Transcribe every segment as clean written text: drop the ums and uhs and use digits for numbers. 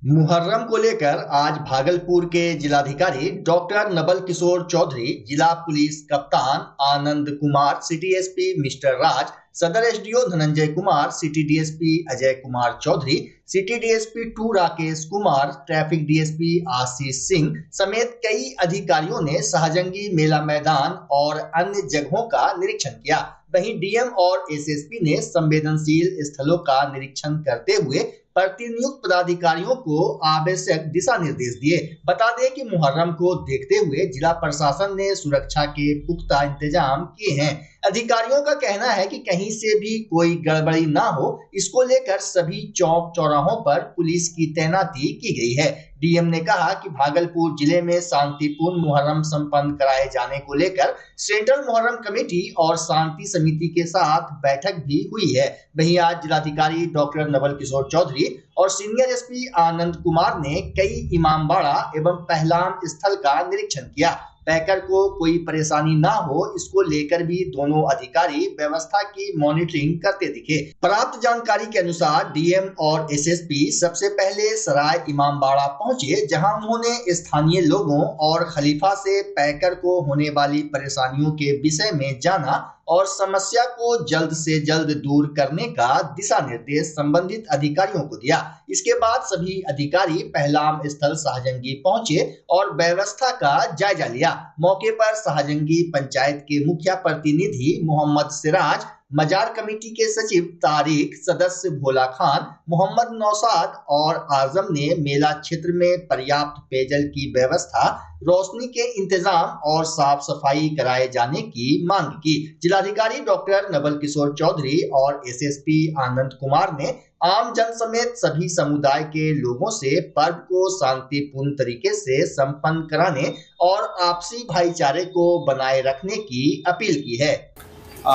मुहर्रम को लेकर आज भागलपुर के जिलाधिकारी डॉक्टर नवल किशोर चौधरी, जिला पुलिस कप्तान Anand Kumar, city SP mister Raj, सदर SDO Dhananjay Kumar, city DSP Ajay Kumar Chaudhary, city DSP 2 Rakesh Kumar, traffic DSP Ashish Singh समेत कई अधिकारियों ने शाहजंगी मेला मैदान और अन्य जगहों का निरीक्षण किया। वहीं डीएम और एसएसपी ने संवेदनशील स्थलों का निरीक्षण करते हुए प्रतिनियुक्त पदाधिकारियों को आवश्यक दिशा निर्देश दिए। बता दें कि मुहर्रम को देखते हुए जिला प्रशासन ने सुरक्षा के पुख्ता इंतजाम किए हैं। अधिकारियों का कहना है कि कहीं से भी कोई गड़बड़ी ना हो, इसको लेकर सभी चौक चौराहों पर पुलिस की तैनाती की गई है। डीएम ने कहा कि भागलपुर जिले में शांतिपूर्ण मुहर्रम संपन्न कराए जाने को लेकर सेंट्रल मुहर्रम कमेटी और शांति समिति के साथ बैठक भी हुई है। वहीं आज जिलाधिकारी डॉक्टर नवल किशोर चौधरी और सीनियर एसपी आनंद कुमार ने कई इमामबाड़ा एवं पहलाम स्थल का निरीक्षण किया। पैकर को कोई परेशानी ना हो, इसको लेकर भी दोनों अधिकारी व्यवस्था की मॉनिटरिंग करते दिखे। प्राप्त जानकारी के अनुसार डीएम और एसएसपी सबसे पहले सराय इमामबाड़ा पहुंचे, जहां उन्होंने स्थानीय लोगों और खलीफा से पैकर को होने वाली परेशानियों के विषय में जाना और समस्या को जल्द से जल्द दूर करने का दिशा निर्देश संबंधित अधिकारियों को दिया। इसके बाद सभी अधिकारी पहलाम स्थल शाहजंगी पहुंचे और व्यवस्था का जायजा लिया। मौके पर शाहजंगी पंचायत के मुखिया प्रतिनिधि मोहम्मद सिराज, मजार कमेटी के सचिव तारिक, सदस्य भोला खान, मोहम्मद नौशाद और आजम ने मेला क्षेत्र में पर्याप्त पेयजल की व्यवस्था, रोशनी के इंतजाम और साफ सफाई कराए जाने की मांग की। जिलाधिकारी डॉक्टर नवल किशोर चौधरी और एसएसपी आनंद कुमार ने आम जन समेत सभी समुदाय के लोगों से पर्व को शांतिपूर्ण तरीके से संपन्न कराने और आपसी भाईचारे को बनाए रखने की अपील की है।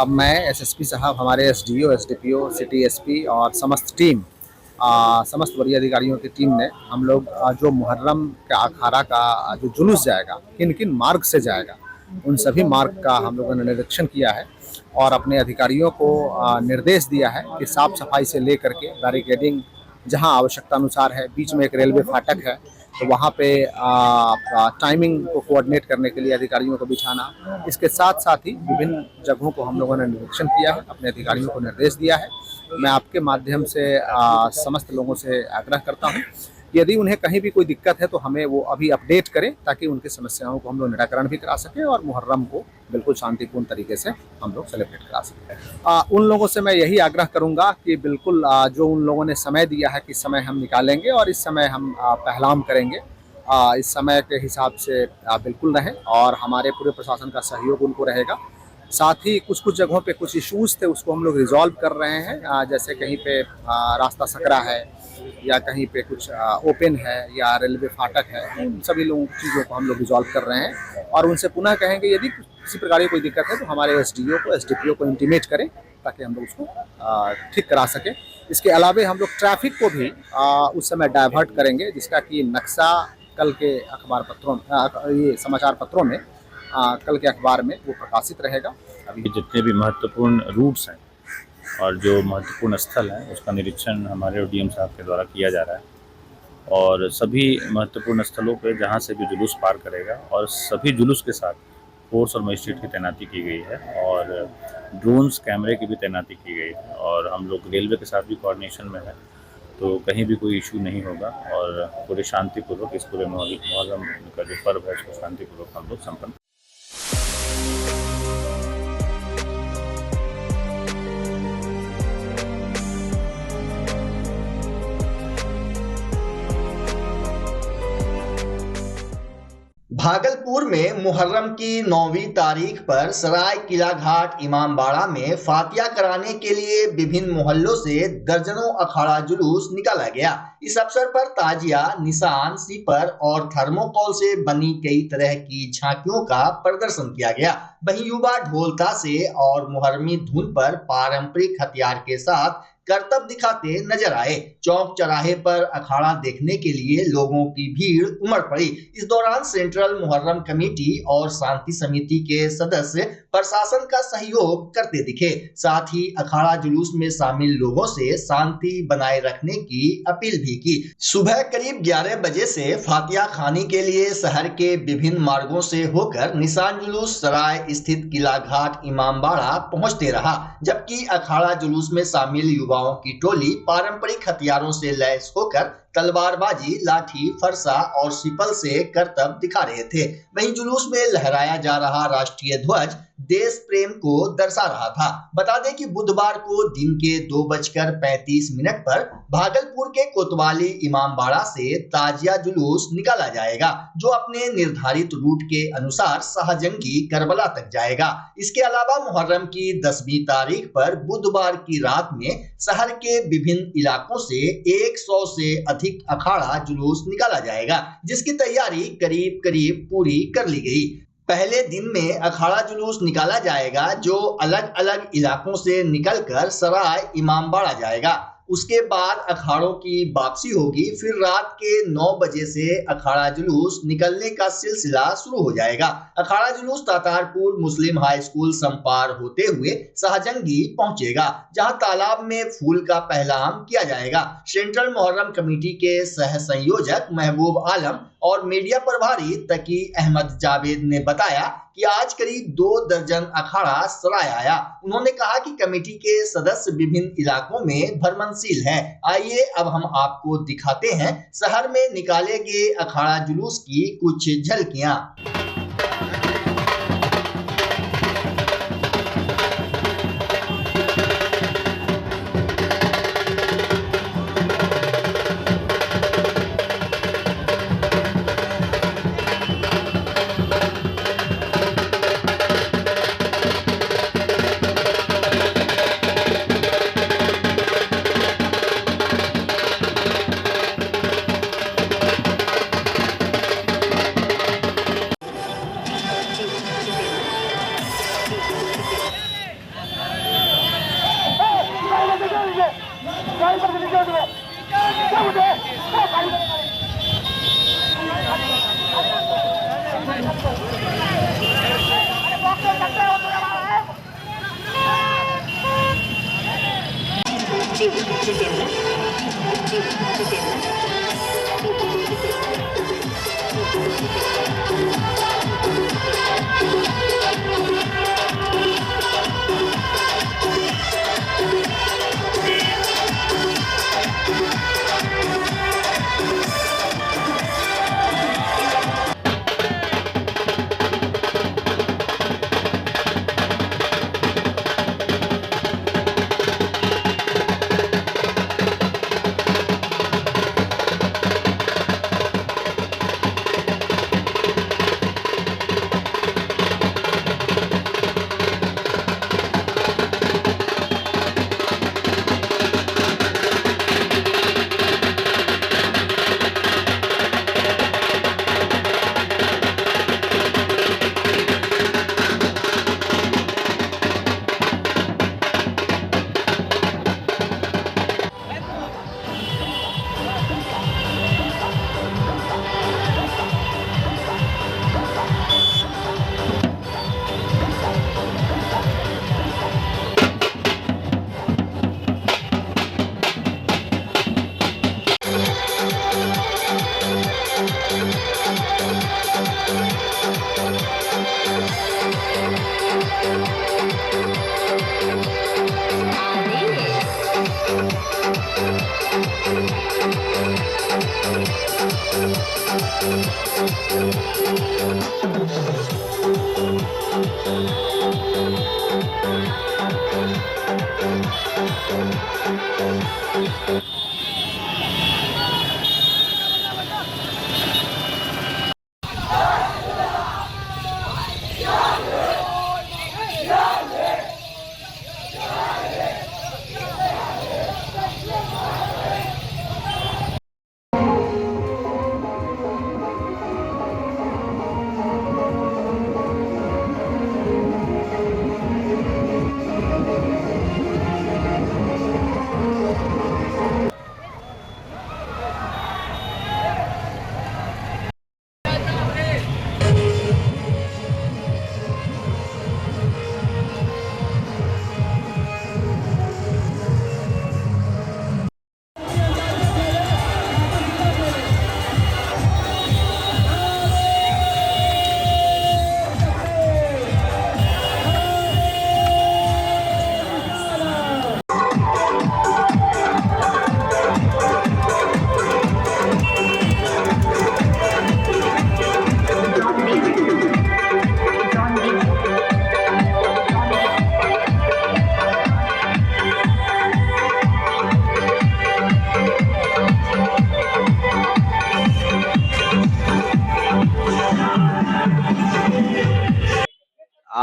मैं एसएसपी साहब, हमारे एसडीओ, एसडीपीओ, सिटी एसपी और समस्त टीम, समस्त वरीय अधिकारियों की टीम ने हम लोग जो मुहर्रम का अखाड़ा का जो जुलूस जाएगा, किन किन मार्ग से जाएगा, उन सभी मार्ग का हम लोगों ने निरीक्षण किया है और अपने अधिकारियों को निर्देश दिया है कि साफ सफाई से लेकर के बैरिकेडिंग जहां आवश्यकता अनुसार है, बीच में एक रेलवे फाटक है तो वहाँ पे टाइमिंग को कोऑर्डिनेट करने के लिए अधिकारियों को बिछाना। इसके साथ साथ ही विभिन्न जगहों को हम लोगों ने निरीक्षण किया है, अपने अधिकारियों को निर्देश दिया है। मैं आपके माध्यम से समस्त लोगों से आग्रह करता हूँ, यदि उन्हें कहीं भी कोई दिक्कत है तो हमें वो अभी अपडेट करें ताकि उनकी समस्याओं को हम लोग निराकरण भी करा सकें और मुहर्रम को बिल्कुल शांतिपूर्ण तरीके से हम लोग सेलिब्रेट करा सकें। उन लोगों से मैं यही आग्रह करूंगा कि बिल्कुल जो उन लोगों ने समय दिया है कि समय हम निकालेंगे और इस समय हम पहलाम करेंगे, इस समय के हिसाब से बिल्कुल रहें और हमारे पूरे प्रशासन का सहयोग उनको रहेगा। साथ ही कुछ कुछ जगहों पे कुछ इश्यूज थे, उसको हम लोग रिजॉल्व कर रहे हैं। जैसे कहीं पे रास्ता सकरा है या कहीं पे कुछ ओपन है या रेलवे फाटक है, उन सभी लोगों चीज़ों को हम लोग रिजॉल्व कर रहे हैं और उनसे पुनः कहेंगे यदि किसी प्रकार की कोई दिक्कत है तो हमारे एसडीओ को, एसडीपीओ को इंटीमेट करें ताकि हम लोग उसको ठीक करा सकें। इसके अलावा हम लोग ट्रैफिक को भी उस समय डाइवर्ट करेंगे, जिसका कि नक्शा कल के अखबार पत्रों, ये समाचार पत्रों में, कल के अखबार में वो प्रकाशित रहेगा। अभी जितने भी महत्वपूर्ण रूट्स हैं और जो महत्वपूर्ण स्थल हैं उसका निरीक्षण हमारे डीएम साहब के द्वारा किया जा रहा है और सभी महत्वपूर्ण स्थलों पे जहाँ से भी जुलूस पार करेगा और सभी जुलूस के साथ फोर्स और मजिस्ट्रेट की तैनाती की गई है और ड्रोन्स कैमरे की भी तैनाती की गई है और हम लोग रेलवे के साथ भी कोऑर्डिनेशन में है, तो कहीं भी कोई इशू नहीं होगा और पूरे शांतिपूर्वक इस पूरे मुहर्रम का जो पर्व है उसको शांतिपूर्वक हम लोग संपन्न। भागलपुर में मुहर्रम की 9वीं तारीख पर सराय किला घाट इमामबाड़ा में फातिया कराने के लिए विभिन्न मोहल्लों से दर्जनों अखाड़ा जुलूस निकाला गया। इस अवसर पर ताजिया, निशान, सिपर और थर्मोकोल से बनी कई तरह की झांकियों का प्रदर्शन किया गया। वहीं युवा ढोल ताशे और मुहर्रमी धुन पर पारंपरिक हथियार के साथ करतब दिखाते नजर आए। चौक चौराहे पर अखाड़ा देखने के लिए लोगों की भीड़ उमड़ पड़ी। इस दौरान सेंट्रल मुहर्रम कमेटी और शांति समिति के सदस्य प्रशासन का सहयोग करते दिखे। साथ ही अखाड़ा जुलूस में शामिल लोगों से शांति बनाए रखने की अपील भी की। सुबह करीब 11 बजे से फातिया खानी के लिए शहर के विभिन्न मार्गों से होकर निशान जुलूस सराय स्थित किला घाट इमामबाड़ा पहुंचते रहा, जबकि अखाड़ा जुलूस में शामिल युवाओं की टोली पारंपरिक हथियारों से लैस होकर तलवारबाजी, लाठी, फरसा और सिपल से करतब दिखा रहे थे। वहीं जुलूस में लहराया जा रहा राष्ट्रीय ध्वज देश प्रेम को दर्शा रहा था। बता दें कि बुधवार को दिन के 2:35 पर भागलपुर के कोतवाली इमामबाड़ा से ताजिया जुलूस निकाला जाएगा, जो अपने निर्धारित रूट के अनुसार शाहजंगी करबला तक जाएगा। इसके अलावा मुहर्रम की 10वीं तारीख पर बुधवार की रात में शहर के विभिन्न इलाकों से 100 से अधिक अखाड़ा जुलूस निकाला जाएगा, जिसकी तैयारी करीब करीब पूरी कर ली गई। पहले दिन में अखाड़ा जुलूस निकाला जाएगा, जो अलग अलग इलाकों से निकलकर सराय इमामबाड़ा जाएगा। उसके बाद अखाड़ों की वापसी होगी। फिर रात के 9 बजे से अखाड़ा जुलूस निकलने का सिलसिला शुरू हो जाएगा। अखाड़ा जुलूस तातारपुर मुस्लिम हाई स्कूल संपार होते हुए शाहजंगी पहुंचेगा, जहां तालाब में फूल का पहलाम किया जाएगा। सेंट्रल मुहर्रम कमेटी के सह संयोजक महबूब आलम और मीडिया प्रभारी तकी अहमद जावेद ने बताया कि आज करीब 2 दर्जन अखाड़ा सराय आया। उन्होंने कहा कि कमेटी के सदस्य विभिन्न इलाकों में भ्रमणशील हैं। आइए अब हम आपको दिखाते हैं शहर में निकाले गए अखाड़ा जुलूस की कुछ झलकियां।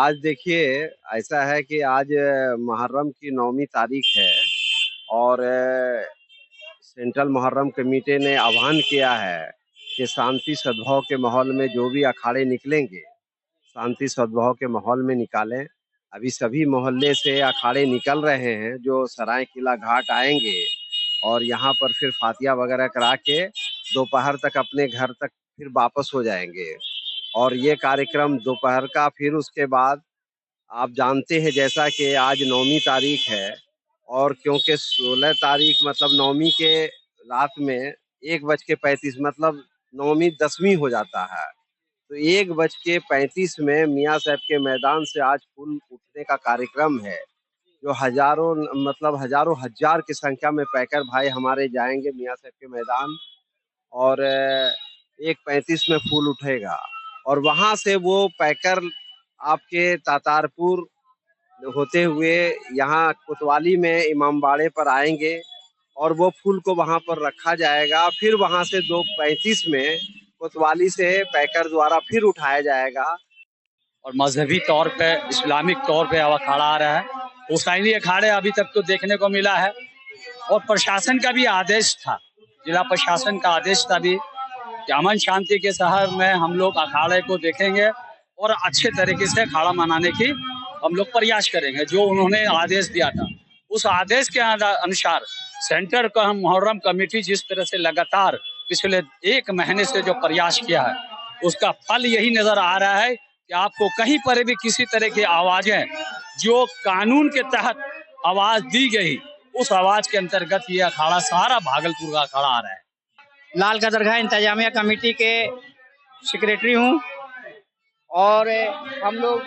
आज देखिए ऐसा है कि आज मुहर्रम की 9वीं तारीख है और सेंट्रल मुहर्रम कमेटी ने आह्वान किया है कि शांति सद्भाव के माहौल में जो भी अखाड़े निकलेंगे शांति सद्भाव के माहौल में निकालें। अभी सभी मोहल्ले से अखाड़े निकल रहे हैं जो सराय किला घाट आएंगे और यहाँ पर फिर फातिया वगैरह करा के दोपहर तक अपने घर तक फिर वापस हो जाएंगे। और ये कार्यक्रम दोपहर का, फिर उसके बाद आप जानते हैं जैसा कि आज 9वीं तारीख है और क्योंकि 16 तारीख मतलब 9वीं के रात में 1:35 मतलब 9वीं 10वीं हो जाता है, तो 1:35 में मियाँ साहब के मैदान से आज फूल उठने का कार्यक्रम है जो हजारों मतलब हजारों हजार की संख्या में पैकर भाई हमारे जाएंगे मियाँ साहब के मैदान और 1:35 में फूल उठेगा और वहाँ से वो पैकर आपके तातारपुर होते हुए यहाँ कोतवाली में इमामबाड़े पर आएंगे और वो फूल को वहाँ पर रखा जाएगा। फिर वहाँ से 2:35 में कोतवाली से पैकर द्वारा फिर उठाया जाएगा और मजहबी तौर पे इस्लामिक तौर पे अखाड़ा आ रहा है। हुसैनी अखाड़े अभी तक तो देखने को मिला है और प्रशासन का भी आदेश था, जिला प्रशासन का आदेश था भी कि अमन शांति के शहर में हम लोग अखाड़े को देखेंगे और अच्छे तरीके से अखाड़ा मनाने की हम लोग प्रयास करेंगे। जो उन्होंने आदेश दिया था उस आदेश के अनुसार सेंटर का हम मुहर्रम कमेटी जिस तरह से लगातार पिछले 1 महीने से जो प्रयास किया है उसका फल यही नजर आ रहा है कि आपको कहीं पर भी किसी तरह की आवाजें जो कानून के तहत आवाज दी गई उस आवाज के अंतर्गत ये अखाड़ा सारा भागलपुर का अखाड़ा आ रहा है। लाल का दरगाह इंतजामिया कमेटी के सेक्रेटरी हूँ और हम लोग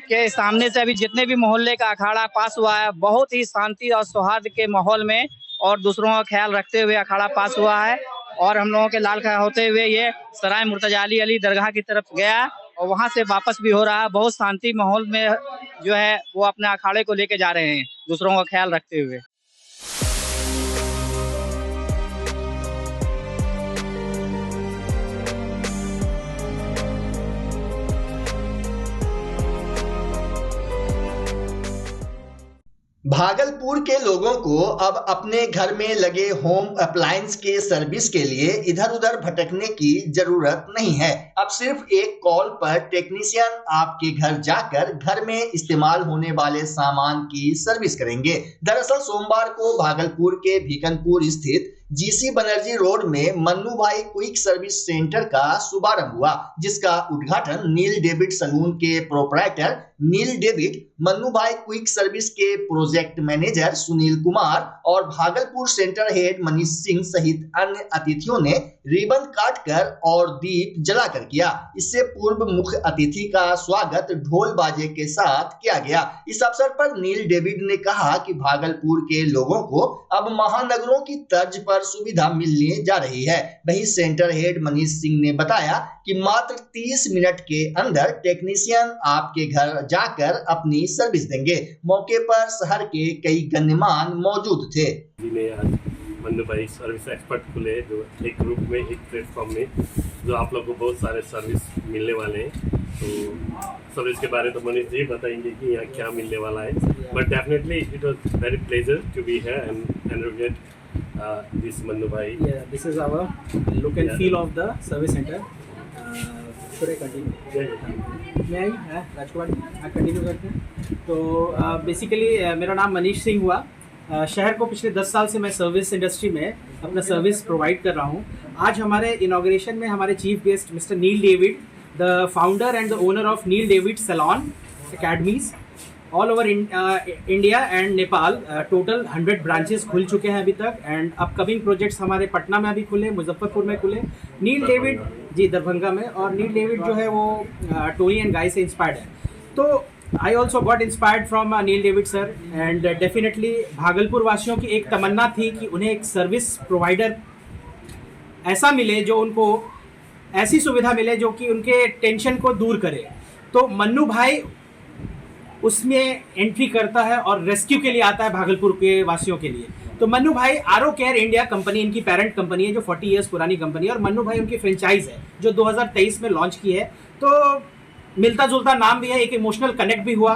के सामने से अभी जितने भी मोहल्ले का अखाड़ा पास हुआ है बहुत ही शांति और सौहार्द के माहौल में और दूसरों का ख्याल रखते हुए अखाड़ा पास हुआ है और हम लोगों के लाल का होते हुए ये सराय मुर्तजा अली दरगाह की तरफ गया और वहाँ से वापस भी हो रहा है। बहुत शांति माहौल में जो है वो अपने अखाड़े को लेके जा रहे हैं दूसरों का ख्याल रखते हुए। भागलपुर के लोगों को अब अपने घर में लगे होम अप्लायंस के सर्विस के लिए इधर उधर भटकने की जरूरत नहीं है। अब सिर्फ एक कॉल पर टेक्नीशियन आपके घर जाकर घर में इस्तेमाल होने वाले सामान की सर्विस करेंगे। दरअसल सोमवार को भागलपुर के भीकनपुर स्थित जीसी बनर्जी रोड में मन्नू भाई क्विक सर्विस सेंटर का शुभारंभ हुआ, जिसका उद्घाटन नील डेविड सलून के प्रोप्राइटर नील डेविड, मन्नू भाई क्विक सर्विस के प्रोजेक्ट मैनेजर सुनील कुमार और भागलपुर सेंटर हेड मनीष सिंह सहित अन्य अतिथियों ने रिबन काटकर और दीप जलाकर किया। इससे पूर्व मुख्य अतिथि का स्वागत ढोल बाजे के साथ किया गया। इस अवसर पर नील डेविड ने कहा कि भागलपुर के लोगों को अब महानगरों की तर्ज पर सुविधा मिलने जा रही है। वहीं सेंटर हेड मनीष सिंह ने बताया कि मात्र 30 मिनट के अंदर टेक्नीशियन आपके घर जाकर अपनी सर्विस देंगे। मौके पर शहर के कई गण्यमान मौजूद थे। मन्नू भाई सर्विस एक्सपर्ट खुले जो एक ग्रुप में एक प्लेटफॉर्म में जो आप लोग को बहुत सारे सर्विस मिलने वाले हैं। तो सर्विस के बारे में तो मनीष जी बताएंगे कि यहाँ क्या मिलने वाला है, but definitely it was very pleasure to be here and inaugurate this Mannu bhai. Yeah, this is our look and feel of the service center. Should I continue? मैं राजकुमार कंटिन्यू करते हैं। तो बेसिकली मेरा नाम मनीष सिंह हुआ। शहर को पिछले 10 साल से मैं सर्विस इंडस्ट्री में अपना सर्विस प्रोवाइड कर रहा हूँ। आज हमारे इनॉग्रेशन में हमारे chief guest mister Neil David, the founder and the owner of Neil David salon academies all over India and Nepal. Total 100 branches खुल चुके हैं अभी तक एंड अपकमिंग प्रोजेक्ट्स हमारे पटना में अभी खुले, मुजफ्फरपुर में खुले, नील डेविड जी दरभंगा में। और नील डेविड जो है वो टोनी एंड गाय से इंस्पायर्ड है। तो I also got inspired from Neil David sir and definitely Bhagalpur वासियों की एक तमन्ना थी कि उन्हें एक सर्विस प्रोवाइडर ऐसा मिले जो उनको ऐसी सुविधा मिले जो कि उनके टेंशन को दूर करे। तो मन्नू भाई उसमें एंट्री करता है और रेस्क्यू के लिए आता है भागलपुर के वासियों के लिए। तो मन्नू भाई आरओ केयर इंडिया कंपनी इनकी पेरेंट कंपनी है जो 40 इयर्स पुरानी कंपनी है और मन्नू भाई उनकी फ्रेंचाइज है जो 2023 में लॉन्च की है। तो मिलता जुलता नाम भी है, एक इमोशनल कनेक्ट भी हुआ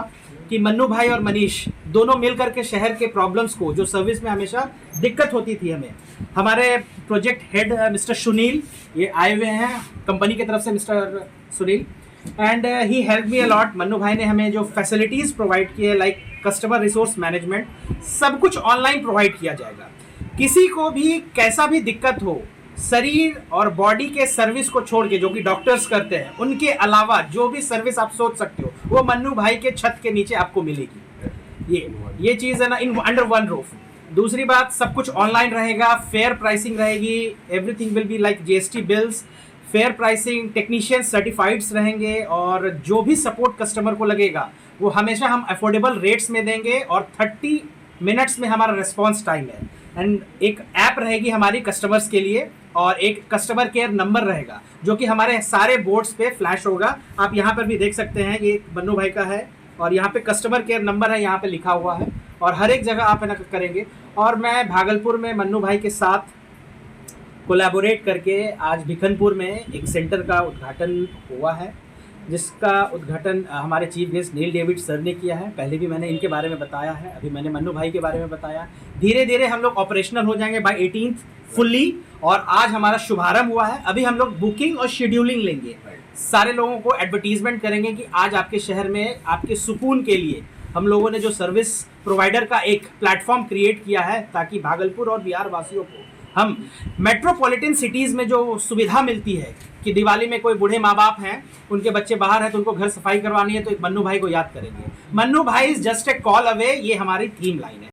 कि मन्नू भाई और मनीष दोनों मिल करके शहर के प्रॉब्लम्स को, जो सर्विस में हमेशा दिक्कत होती थी हमें, हमारे प्रोजेक्ट हेड मिस्टर सुनील ये आए हुए हैं कंपनी की तरफ से, mister Sunil, and he help me a lot. Mannu भाई ने हमें जो फैसिलिटीज़ प्रोवाइड की है लाइक कस्टमर रिसोर्स मैनेजमेंट, सब कुछ ऑनलाइन प्रोवाइड किया जाएगा। किसी को भी कैसा भी दिक्कत हो, शरीर और बॉडी के सर्विस को छोड़ के, जो कि डॉक्टर्स करते हैं, उनके अलावा जो भी सर्विस आप सोच सकते हो वो मन्नू भाई के छत के नीचे आपको मिलेगी। ये चीज़ है ना, इन अंडर वन रूफ। दूसरी बात, सब कुछ ऑनलाइन रहेगा, फेयर प्राइसिंग रहेगी, everything will be like GST bills, fair pricing, technician certifieds रहेंगे, और जो भी सपोर्ट कस्टमर को लगेगा वो हमेशा हम अफोर्डेबल रेट्स में देंगे, और 30 मिनट्स में हमारा रिस्पॉन्स टाइम है। एंड एक ऐप रहेगी हमारी कस्टमर्स के लिए, और एक कस्टमर केयर नंबर रहेगा जो कि हमारे सारे बोर्ड्स पे फ्लैश होगा। आप यहाँ पर भी देख सकते हैं, ये मन्नू भाई का है, और यहाँ पे कस्टमर केयर नंबर है, यहाँ पे लिखा हुआ है, और हर एक जगह आप है ना करेंगे। और मैं भागलपुर में मन्नू भाई के साथ कोलैबोरेट करके आज भिखनपुर में एक सेंटर का उद्घाटन हुआ है, जिसका उद्घाटन हमारे चीफ गेस्ट नील डेविड सर ने किया है। पहले भी मैंने इनके बारे में बताया है, अभी मैंने मन्नू भाई के बारे में बताया। धीरे धीरे हम लोग ऑपरेशनल हो जाएंगे बाय 18th फुल्ली, और आज हमारा शुभारंभ हुआ है। अभी हम लोग बुकिंग और शेड्यूलिंग लेंगे, सारे लोगों को एडवर्टीजमेंट करेंगे कि आज आपके शहर में आपके सुकून के लिए हम लोगों ने जो सर्विस प्रोवाइडर का एक प्लेटफॉर्म क्रिएट किया है, ताकि भागलपुर और बिहार वासियों को हम मेट्रोपॉलिटन सिटीज़ में जो सुविधा मिलती है कि दिवाली में कोई बूढ़े माँ बाप हैं, उनके बच्चे बाहर हैं, तो उनको घर सफाई करवानी है, तो एक मन्नू भाई को याद करेंगे। मन्नू भाई is just a call away, ये हमारी थीम लाइन है।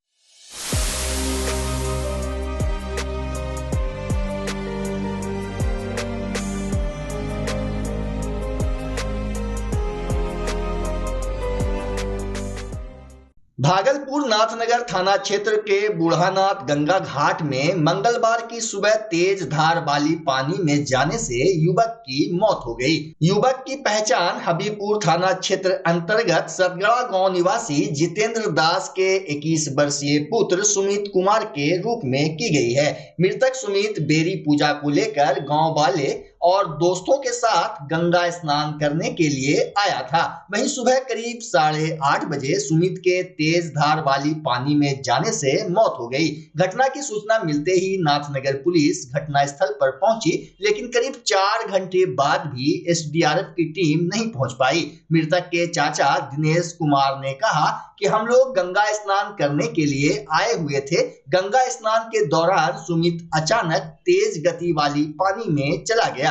भागलपुर नाथनगर थाना क्षेत्र के बूढ़ानाथ गंगा घाट में मंगलवार की सुबह तेज धार वाली पानी में जाने से युवक की मौत हो गई। युवक की पहचान हबीबपुर थाना क्षेत्र अंतर्गत सतगड़ा गांव निवासी जितेंद्र दास के 21 वर्षीय पुत्र सुमित कुमार के रूप में की गई है। मृतक सुमित बेरी पूजा को लेकर गाँव वाले और दोस्तों के साथ गंगा स्नान करने के लिए आया था। वहीं सुबह करीब 8:30 बजे सुमित के तेज धार वाली पानी में जाने से मौत हो गई। घटना की सूचना मिलते ही नाथनगर पुलिस घटनास्थल पर पहुंची, लेकिन करीब 4 घंटे बाद भी SDRF की टीम नहीं पहुंच पाई। मृतक के चाचा दिनेश कुमार ने कहा कि हम लोग गंगा स्नान करने के लिए आए हुए थे। गंगा स्नान के दौरान सुमित अचानक तेज गति वाली पानी में चला गया।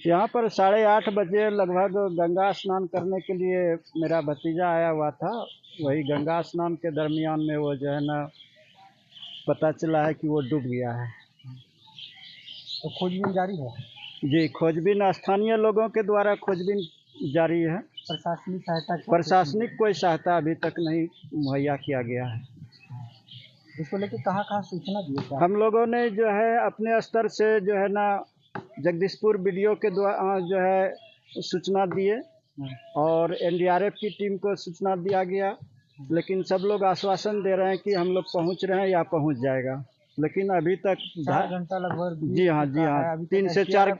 यहाँ पर 8:30 बजे लगभग गंगा स्नान करने के लिए मेरा भतीजा आया हुआ था। वही गंगा स्नान के दरमियान में वो जो है ना पता चला है कि वो डूब गया है। तो खोजबीन जारी है जी, खोजबीन स्थानीय लोगों के द्वारा खोजबीन जारी है। प्रशासनिक कोई सहायता अभी तक नहीं मुहैया किया गया है। इसको लेकर कहाँ सूचना दी? हम लोगों ने जो है अपने स्तर से जो है ना जगदीशपुर BDO के द्वारा जो है सूचना दिए, और NDRF की टीम को सूचना दिया गया, लेकिन सब लोग आश्वासन दे रहे हैं कि हम लोग पहुंच रहे हैं या पहुंच जाएगा, लेकिन अभी तक 4 घंटा लगभग। जी हाँ 3 से 4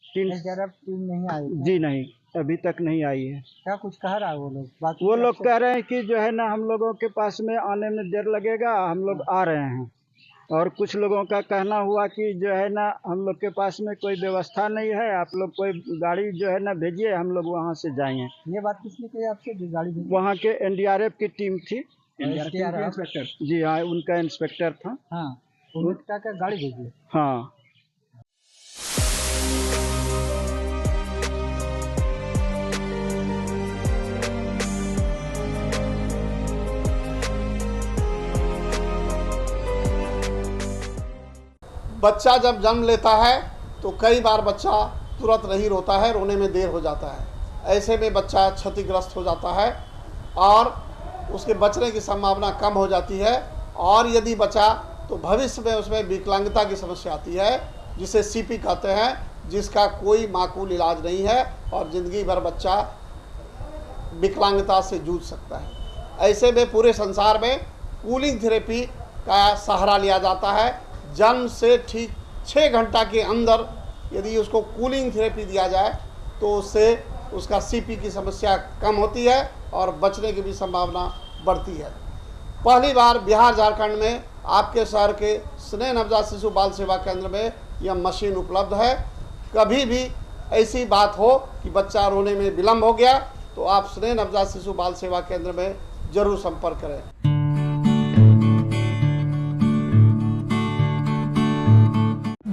टीम नहीं आई जी, नहीं अभी तक नहीं आई है। क्या कुछ कह रहा है वो लोग? वो लोग कह रहे हैं कि जो है ना हम लोगों के पास में आने में देर लगेगा, हम लोग आ रहे हैं। और कुछ लोगों का कहना हुआ कि जो है ना हम लोग के पास में कोई व्यवस्था नहीं है, आप लोग कोई गाड़ी जो है ना भेजिए, हम लोग वहाँ से जाएंगे। ये बात किसने कही आपसे? गाड़ी वहाँ के NDRF की टीम थी। इंस्पेक्टर? जी हाँ, उनका इंस्पेक्टर था। हाँ, उनका क्या गाड़ी भेजी? हाँ। बच्चा जब जन्म लेता है तो कई बार बच्चा तुरंत नहीं रोता है, रोने में देर हो जाता है। ऐसे में बच्चा क्षतिग्रस्त हो जाता है और उसके बचने की संभावना कम हो जाती है, और यदि बचा तो भविष्य में उसमें विकलांगता की समस्या आती है, जिसे CP कहते हैं, जिसका कोई माकूल इलाज नहीं है और ज़िंदगी भर बच्चा विकलांगता से जूझ सकता है। ऐसे में पूरे संसार में कूलिंग थेरेपी का सहारा लिया जाता है। जन्म से ठीक 6 घंटा के अंदर यदि उसको कूलिंग थेरेपी दिया जाए तो उससे उसका सीपी की समस्या कम होती है और बचने की भी संभावना बढ़ती है। पहली बार बिहार झारखंड में आपके शहर के स्नेह नवजात शिशु बाल सेवा केंद्र में यह मशीन उपलब्ध है। कभी भी ऐसी बात हो कि बच्चा रोने में विलम्ब हो गया तो आप स्नेह नवजात शिशु बाल सेवा केंद्र में जरूर संपर्क करें।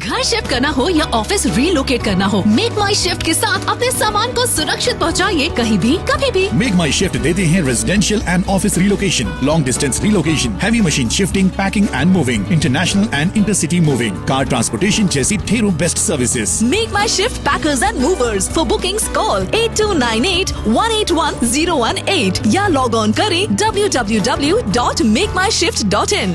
घर शिफ्ट करना हो या ऑफिस रीलोकेट करना हो, मेक माई शिफ्ट के साथ अपने सामान को सुरक्षित पहुंचाइए कहीं भी कभी भी। मेक माई शिफ्ट देते हैं residential and office relocation, long distance relocation, heavy machine shifting, packing and moving, international and intercity moving, car transportation जैसी ढेरों best services. Make my shift packers and movers. For bookings call 8298-181-018 या log on करें www.makemyshift.in।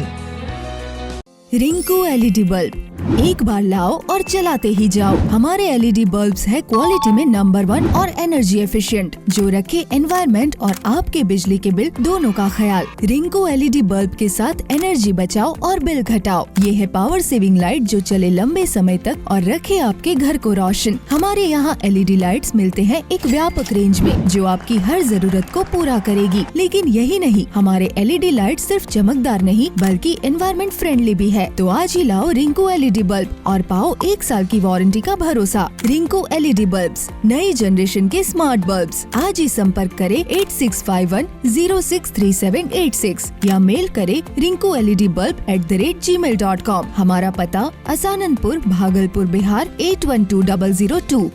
Rinku LED bulb, एक बार लाओ और चलाते ही जाओ। हमारे एलईडी बल्ब्स है क्वालिटी में नंबर 1 और एनर्जी एफिशिएंट, जो रखे एनवायरनमेंट और आपके बिजली के बिल दोनों का ख्याल। रिंकू एलईडी बल्ब के साथ एनर्जी बचाओ और बिल घटाओ। ये है पावर सेविंग लाइट जो चले लंबे समय तक और रखे आपके घर को रोशन। हमारे यहाँ एलईडी लाइट्स मिलते हैं एक व्यापक रेंज में जो आपकी हर जरूरत को पूरा करेगी। लेकिन यही नहीं, हमारे एलईडी लाइट सिर्फ चमकदार नहीं बल्कि एनवायरनमेंट फ्रेंडली भी है। तो आज ही लाओ रिंकू एलईडी बल्ब और पाओ 1 साल की वारंटी का भरोसा। रिंकू एलईडी बल्ब्स, नई जनरेशन के स्मार्ट बल्ब्स। आज ही संपर्क करें 8651063786 या मेल करें rinku.led-bulb@gmail.com। हमारा पता असाननपुर, भागलपुर, बिहार 812002।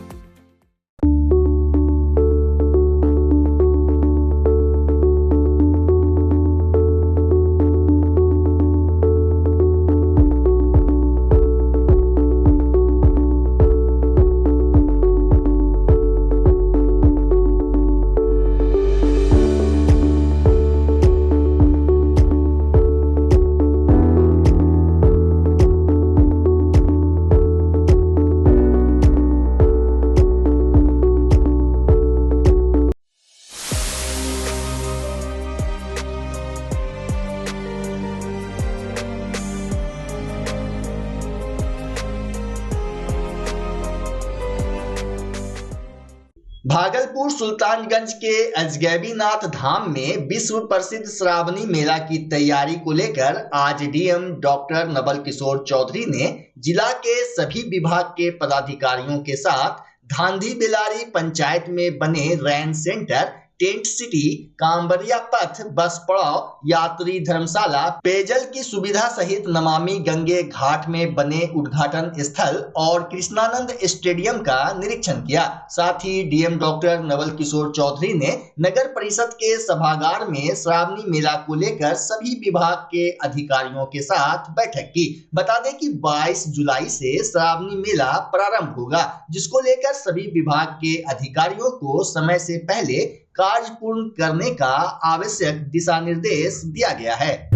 भागलपुर सुल्तानगंज के अजगैबीनाथ धाम में विश्व प्रसिद्ध श्रावणी मेला की तैयारी को लेकर आज DM doctor Nobel Kishore Chaudhary ने जिला के सभी विभाग के पदाधिकारियों के साथ धांधी बेलारी पंचायत में बने रैन सेंटर, टेंट सिटी, कांवरिया पथ, बस पड़ाव, यात्री धर्मशाला, पेयजल की सुविधा सहित नमामि गंगे घाट में बने उद्घाटन स्थल और कृष्णानंद स्टेडियम का निरीक्षण किया। साथ ही डीएम डॉक्टर नवल किशोर चौधरी ने नगर परिषद के सभागार में श्रावणी मेला को लेकर सभी विभाग के अधिकारियों के साथ बैठक की। बता दें कि 22 जुलाई से श्रावणी मेला प्रारंभ होगा, जिसको लेकर सभी विभाग के अधिकारियों को समय से पहले कार्य पूर्ण करने का आवश्यक दिशा निर्देश दिया गया है।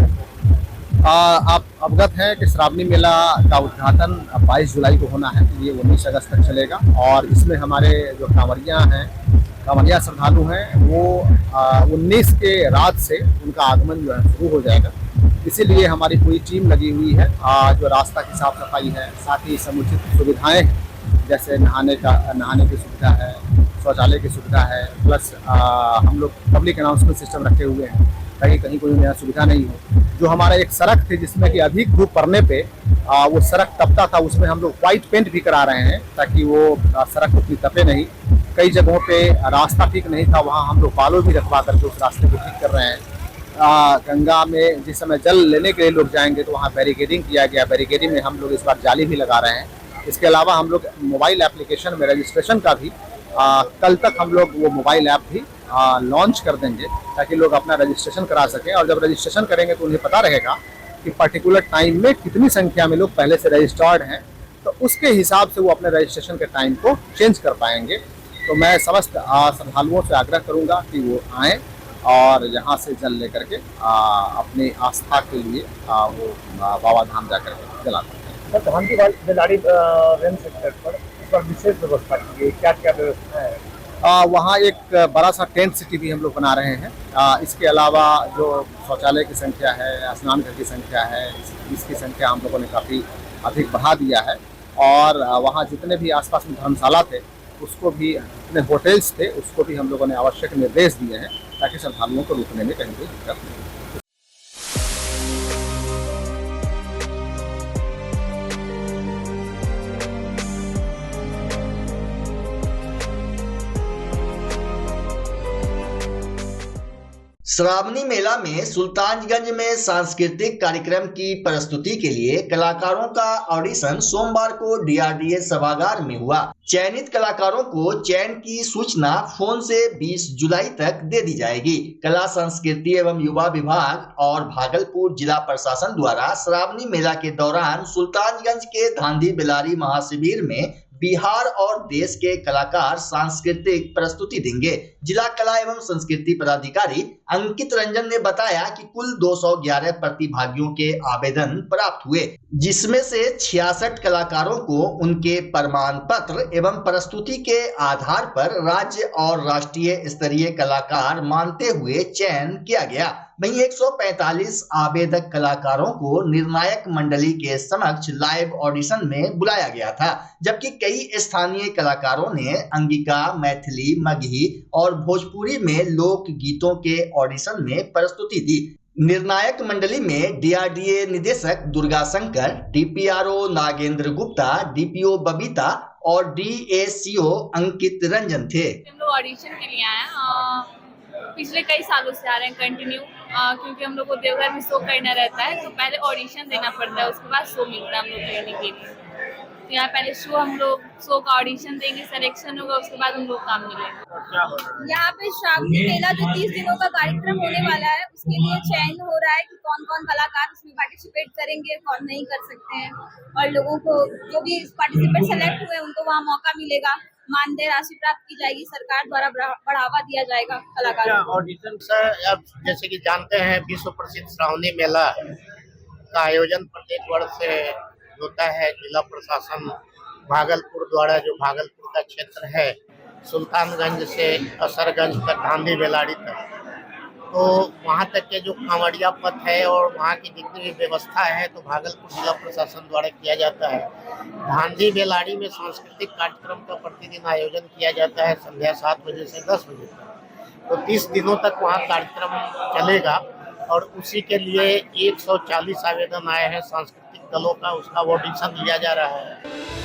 आप अवगत हैं कि श्रावणी मेला का उद्घाटन 22 जुलाई को होना है। ये 19 अगस्त तक चलेगा और इसमें हमारे जो कांवरिया श्रद्धालु हैं वो 19 के रात से उनका आगमन जो है शुरू हो जाएगा। इसीलिए हमारी पूरी टीम लगी हुई है। जो रास्ता की साफ सफाई है, साथ ही समुचित सुविधाएं हैं, जैसे नहाने की सुविधा है, शौचालय की सुविधा है, प्लस हम लोग पब्लिक अनाउंसमेंट सिस्टम रखे हुए हैं ताकि कहीं कोई नया सुविधा नहीं हो। जो हमारा एक सड़क थी जिसमें कि अधिक धूप पड़ने पे वो सड़क तपता था, उसमें हम लोग व्हाइट पेंट भी करा रहे हैं ताकि वो सड़क उतनी तपे नहीं। कई जगहों पे रास्ता ठीक नहीं था, वहाँ हम लोग बालू भी रखवा करके उस रास्ते को ठीक कर रहे हैं। गंगा में जिस समय जल लेने के लिए लोग जाएंगे तो वहाँ बैरिकेडिंग किया गया। बैरिकेडिंग में हम लोग इस बार जाली भी लगा रहे हैं। इसके अलावा हम लोग मोबाइल एप्लीकेशन में रजिस्ट्रेशन का भी कल तक हम लोग वो मोबाइल ऐप भी लॉन्च कर देंगे ताकि लोग अपना रजिस्ट्रेशन करा सकें। और जब रजिस्ट्रेशन करेंगे तो उन्हें पता रहेगा कि पर्टिकुलर टाइम में कितनी संख्या में लोग पहले से रजिस्टर्ड हैं, तो उसके हिसाब से वो अपने रजिस्ट्रेशन के टाइम को चेंज कर पाएंगे। तो मैं समस्त श्रद्धालुओं से आग्रह करूँगा कि वो आएँ और यहाँ से जल लेकर के अपनी आस्था के लिए वो बाबा धाम जा करके जलाते हैं। धांधी बेलारी रेन सेक्टर पर विशेष व्यवस्था की गई, क्या क्या व्यवस्था है? वहाँ एक बड़ा सा टेंट सिटी भी हम लोग बना रहे हैं। इसके अलावा जो शौचालय की संख्या है, स्नान घर की संख्या है, इसकी संख्या हम लोगों ने काफ़ी अधिक बढ़ा दिया है। और वहाँ जितने भी आसपास में धर्मशाला थे उसको भी अपने होटल्स थे उसको भी हम लोगों ने आवश्यक निर्देश दिए हैं ताकि श्रद्धालुओं को रुकने में कहीं भी दिक्कत नहीं हो। श्रावणी मेला में सुल्तानगंज में सांस्कृतिक कार्यक्रम की प्रस्तुति के लिए कलाकारों का ऑडिशन सोमवार को डीआरडीए सभागार में हुआ। चयनित कलाकारों को चयन की सूचना फोन से 20 जुलाई तक दे दी जाएगी। कला संस्कृति एवं युवा विभाग और भागलपुर जिला प्रशासन द्वारा श्रावणी मेला के दौरान सुल्तानगंज के धांधी बेलारी महाशिविर में बिहार और देश के कलाकार सांस्कृतिक प्रस्तुति देंगे। जिला कला एवं संस्कृति पदाधिकारी अंकित रंजन ने बताया कि कुल 211 प्रतिभागियों के आवेदन प्राप्त हुए, जिसमें से 66 कलाकारों को उनके प्रमाण पत्र एवं प्रस्तुति के आधार पर राज्य और राष्ट्रीय स्तरीय कलाकार मानते हुए चयन किया गया। वहीं 145 आवेदक कलाकारों को निर्णायक मंडली के समक्ष लाइव ऑडिशन में बुलाया गया था, जबकि कई स्थानीय कलाकारों ने अंगिका, मैथिली, मगही और भोजपुरी में लोक गीतों के ऑडिशन में प्रस्तुति दी। निर्णायक मंडली में डीआरडीए निदेशक दुर्गा शंकर, डीपीआरओ नागेंद्र गुप्ता, डीपीओ बबीता और डीएसीओ अंकित रंजन थे। हम लोग ऑडिशन के लिए आए हैं, पिछले कई सालों से आ रहे हैं कंटिन्यू, क्योंकि हम लोग को देवघर में शो करना रहता है तो पहले ऑडिशन देना पड़ता है, उसके बाद शो मिलता है हम लोग करने के लिए। तो यहाँ पहले हम लोग शो का ऑडिशन देंगे, सिलेक्शन होगा, उसके बाद हम लोग काम मिलेगा। यहाँ पे श्रावणी मेला जो 30 दिनों का कार्यक्रम होने वाला है उसके लिए चयन हो रहा है कि कौन कौन कलाकार उसमें पार्टिसिपेट करेंगे, कौन नहीं कर सकते हैं, और लोगों को जो भी पार्टिसिपेट सेलेक्ट हुए उनको वहाँ मौका मिलेगा, मानदेय राशि प्राप्त की जाएगी, सरकार द्वारा बढ़ावा दिया जाएगा कलाकारों को। ऑडिशन सर, अब जैसे कि जानते हैं विश्व प्रसिद्ध श्रावणी मेला का आयोजन प्रत्येक वर्ष से होता है। जिला प्रशासन भागलपुर द्वारा, जो भागलपुर का क्षेत्र है सुल्तानगंज से असरगंज तक, धांधी बेलाड़ी तक, तो वहाँ तक के जो कांवड़िया पथ है और वहाँ की जितनी भी व्यवस्था है तो भागलपुर जिला प्रशासन द्वारा किया जाता है। धांधी बेलाड़ी में सांस्कृतिक कार्यक्रम का प्रतिदिन आयोजन किया जाता है संध्या 7 बजे से 10 बजे तक। तो 30 दिनों तक वहाँ कार्यक्रम चलेगा और उसी के लिए 140 आवेदन आए हैं सांस्कृतिक दलों का, उसका ऑडिशन लिया जा रहा है।